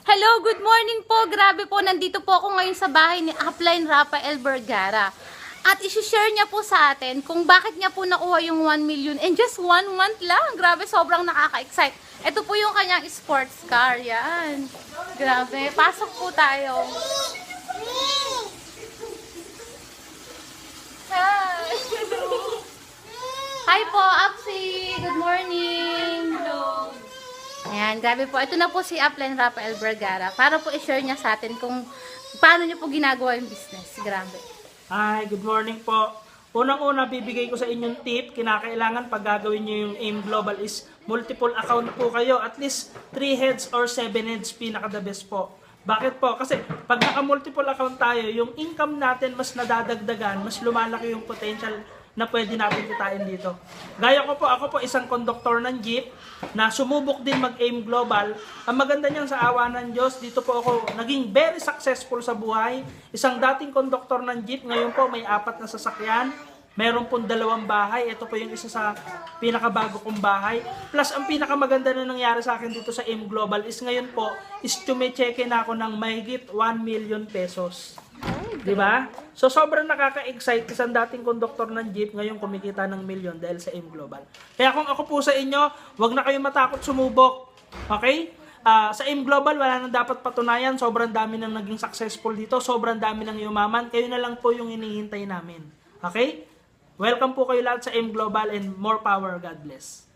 Hello, good morning po. Grabe po, nandito po ako ngayon sa bahay ni Upline Rafael Vergara. At isi-share niya po sa atin kung bakit niya po nakuha yung 1 million in just 1 month lang. Grabe, sobrang nakaka-excite. Ito po yung kanyang sports car. Yan. Grabe, pasok po tayo. Hi! Hi po, Upsi! Good morning! Hello! Ayan, grabe po. Ito na po si Upline Rafael Vergara para po i-share niya sa atin kung paano niyo po ginagawa yung business. Grabe. Hi, good morning po. Unang-una, bibigay ko sa inyong tip, kinakailangan pag gagawin nyo yung AIM Global is multiple account po kayo. At least 3 heads or 7 heads, pinaka-the best po. Bakit po? Kasi pag naka-multiple account tayo, yung income natin mas nadadagdagan, mas lumalaki yung potential na pwede natin kitain dito. Gaya ko po, ako po isang konduktor ng jeep na sumubok din mag-AIM Global. Ang maganda niyan sa awa ng Diyos, dito po ako naging very successful sa buhay. Isang dating konduktor ng jeep, ngayon po may 4 na sasakyan. Meron pong 2 bahay. Ito po yung isa sa pinakabago kong bahay. Plus, ang pinakamaganda na nangyari sa akin dito sa AIM Global is ngayon po, is tumecheque na ako ng mahigit 1 million pesos. Di ba? So, sobrang nakaka-excite isang dating konduktor ng jeep ngayon kumikita ng milyon dahil sa AIM Global. Kaya kung ako po sa inyo, wag na kayong matakot sumubok. Okay? Sa AIM Global, wala nang dapat patunayan. Sobrang dami nang naging successful dito. Sobrang dami nang yumaman. Kayo na lang po yung hinihintay namin. Okay? Welcome po kayo lahat sa AIM Global and more power. God bless.